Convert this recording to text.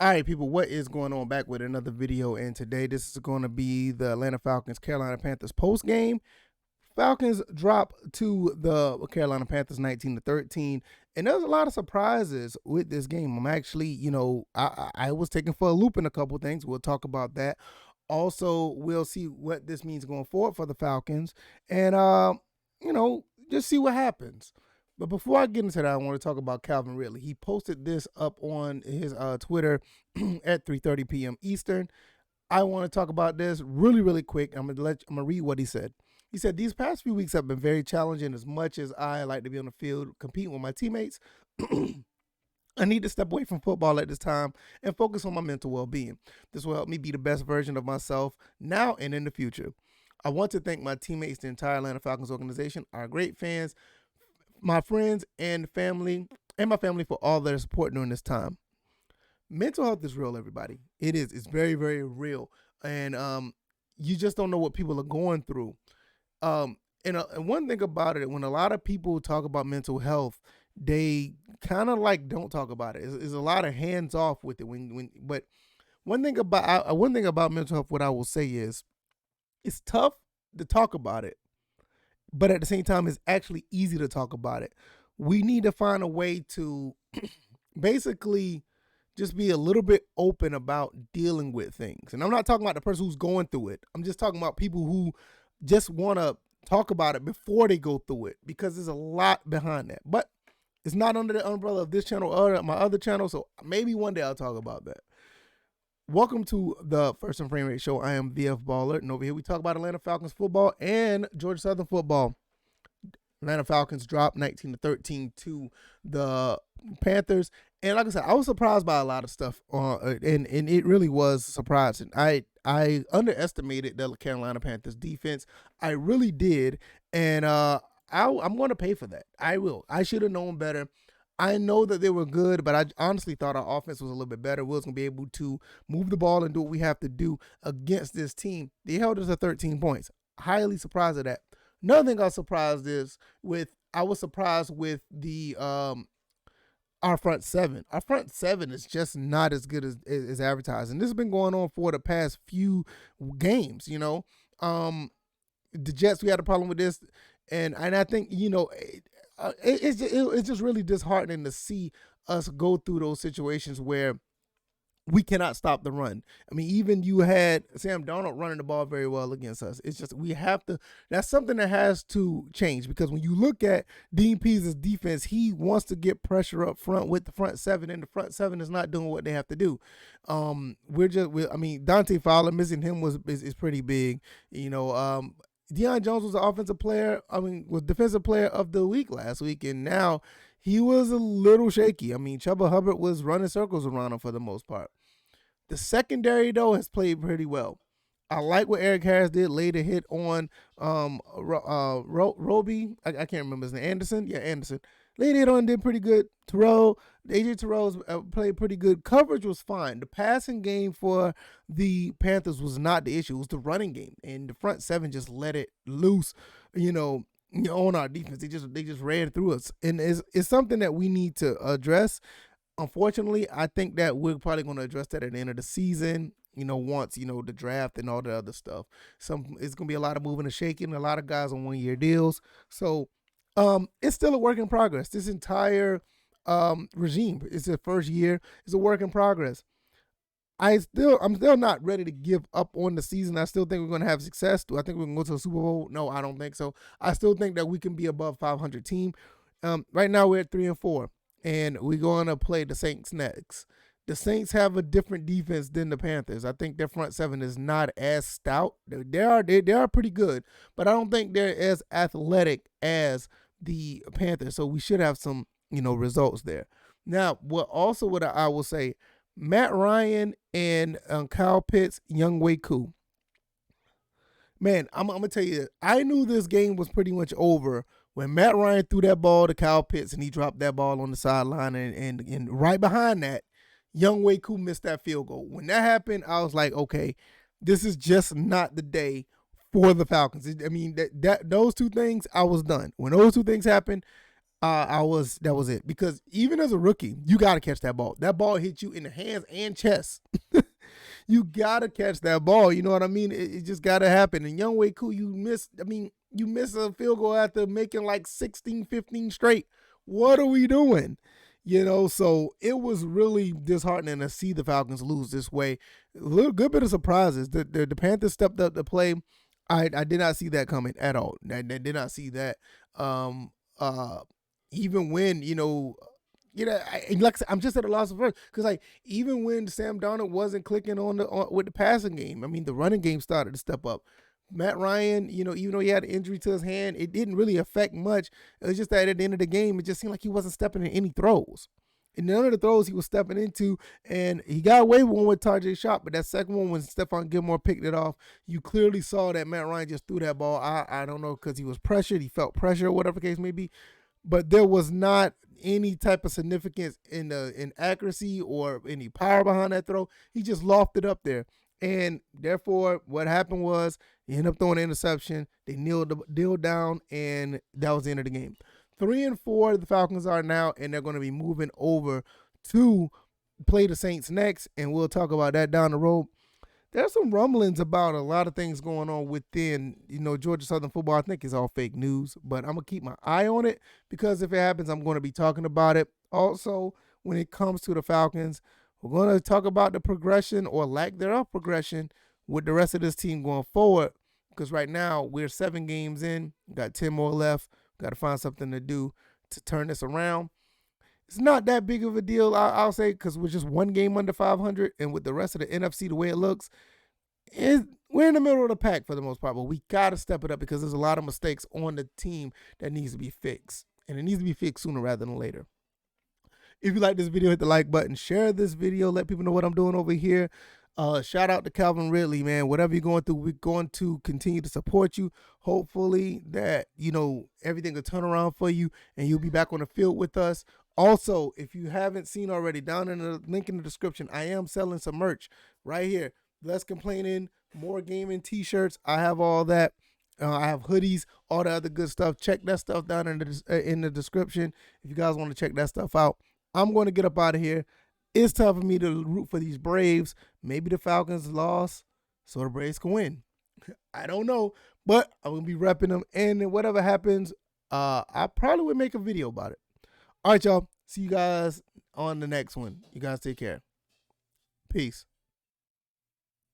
All right, people, what is going on? Back with another video, and today this is going to be the Atlanta Falcons Carolina Panthers post game. Falcons drop to the Carolina Panthers 19-13, and there's a lot of surprises with this game. I'm actually, I was taken for a loop in a couple things. We'll talk about that. Also, we'll see what this means going forward for the Falcons, and just see what happens. But before I get into that, I want to talk about Calvin Ridley. He posted this up on his Twitter at 3:30 p.m. Eastern. I want to talk about this really quick. I'm gonna read what he said. He said, "These past few weeks have been very challenging. As much as I like to be on the field competing with my teammates, I need to step away from football at this time and focus on my mental well-being. This will help me be the best version of myself now and in the future. I want to thank my teammates, the entire Atlanta Falcons organization, our great fans, my friends and family, and my family for all their support during this time." Mental health is real, everybody. It is. It's very real. And you just don't know what people are going through. And one thing about it, when a lot of people talk about mental health, they kind of like don't talk about it. It's a lot of hands off with it. But one thing about mental health, what I will say is, it's tough to talk about it, but at the same time, it's actually easy to talk about it. We need to find a way to basically just be a little bit open about dealing with things. And I'm not talking about the person who's going through it. I'm just talking about people who just want to talk about it before they go through it, because there's a lot behind that. But it's not under the umbrella of this channel or my other channel, so maybe one day I'll talk about that. Welcome to the First and Frame Rate Show. I am VF Baller, and over here we talk about Atlanta Falcons football and Georgia Southern football. Atlanta Falcons dropped 19-13 to the Panthers, and like I said, I was surprised by a lot of stuff, and it really was surprising. I underestimated the Carolina Panthers defense. I really did, and I'm going to pay for that. I will. I should have known better. I know that they were good, but I honestly thought our offense was a little bit better. We was going to be able to move the ball and do what we have to do against this team. They held us to 13 points. Highly surprised at that. Another thing I was surprised with the our front seven. Our front seven is just not as good as advertised, and this has been going on for the past few games. The Jets, we had a problem with this, and I think it's just really disheartening to see us go through those situations where we cannot stop the run. I mean, even you had Sam Darnold running the ball very well against us. It's just we have to. That's something that has to change, because when you look at Dean Pease's defense, he wants to get pressure up front with the front seven, and the front seven is not doing what they have to do. Dante Fowler, missing him is pretty big. Deion Jones was the offensive player. Was defensive player of the week last week, and now he was a little shaky. Chuba Hubbard was running circles around him for the most part. The secondary, though, has played pretty well. I like what Eric Harris did, laid a hit on Roby. I can't remember his name. Anderson? Yeah, Anderson. Laid it on, did pretty good. AJ Terrell's played pretty good. Coverage was fine. The passing game for the Panthers was not the issue. It was the running game. And the front seven just let it loose, on our defense. They just ran through us. And it's something that we need to address. Unfortunately, I think that we're probably going to address that at the end of the season, once, the draft and all the other stuff. It's going to be a lot of moving and shaking, a lot of guys on one-year deals. So it's still a work in progress. This entire regime, it's the first year, it's a work in progress. I'm still not ready to give up on the season. I still think we're going to have success. Do I think we're going to go to the Super Bowl? No, I don't think so. I still think that we can be above 500 team. Right now we're at 3-4, and we're going to play the Saints next. The Saints have a different defense than the Panthers. I think their front seven is not as stout. They are pretty good, but I don't think they're as athletic as the Panthers. So we should have some, results there. Now, what I will say, Matt Ryan and Kyle Pitts, Younghoe Koo. Man, I'm gonna tell you, I knew this game was pretty much over when Matt Ryan threw that ball to Kyle Pitts and he dropped that ball on the sideline, and right behind that, Younghoe Koo missed that field goal. When that happened, I was like, okay, this is just not the day for the Falcons. Those two things, I was done. When those two things happened, That was it. Because even as a rookie, you got to catch that ball. That ball hit you in the hands and chest. You got to catch that ball. You know what I mean? It just got to happen. And Younghoe Koo, you miss a field goal after making like 16, 15 straight. What are we doing? You know, so it was really disheartening to see the Falcons lose this way. A little good bit of surprises. The Panthers stepped up to play. I did not see that coming at all. I did not see that. Um, Even when like I said, I'm just at a loss of words because like even when Sam Darnold wasn't clicking with the passing game, I mean the running game started to step up. Matt Ryan, even though he had an injury to his hand, it didn't really affect much. It was just that at the end of the game, it just seemed like he wasn't stepping in any throws. And none of the throws he was stepping into, and he got away with one with Tajay Shot, but that second one when Stephon Gilmore picked it off, you clearly saw that Matt Ryan just threw that ball. I don't know, because he was pressured, he felt pressure, whatever the case may be, but there was not any type of significance in accuracy or any power behind that throw. He just lofted up there. And therefore, what happened was he ended up throwing an interception. They kneeled down, and that was the end of the game. 3-4, the Falcons are now, and they're going to be moving over to play the Saints next, and we'll talk about that down the road. There's some rumblings about a lot of things going on within, Georgia Southern football. I think it's all fake news, but I'm going to keep my eye on it because if it happens, I'm going to be talking about it. Also, when it comes to the Falcons, we're going to talk about the progression or lack thereof progression with the rest of this team going forward because right now we're 7 games in, got 10 more left, got to find something to do to turn this around. It's not that big of a deal, I'll say, because we're just 1 game under 500, and with the rest of the NFC the way it looks, we're in the middle of the pack for the most part, but we got to step it up because there's a lot of mistakes on the team that needs to be fixed, and it needs to be fixed sooner rather than later. If you like this video, hit the like button, share this video, let people know what I'm doing over here. Shout out to Calvin Ridley, man. Whatever you're going through, we're going to continue to support you. Hopefully that, everything will turn around for you and you'll be back on the field with us. Also, if you haven't seen already, down in the link in the description, I am selling some merch right here. Less complaining, more gaming t-shirts. I have all that. I have hoodies, all the other good stuff. Check that stuff down in the description if you guys want to check that stuff out. I'm going to get up out of here. It's time for me to root for these Braves. Maybe the Falcons lost so the Braves can win. I don't know, but I'm going to be repping them. And whatever happens, I probably would make a video about it. All right, y'all. See you guys on the next one. You guys take care. Peace.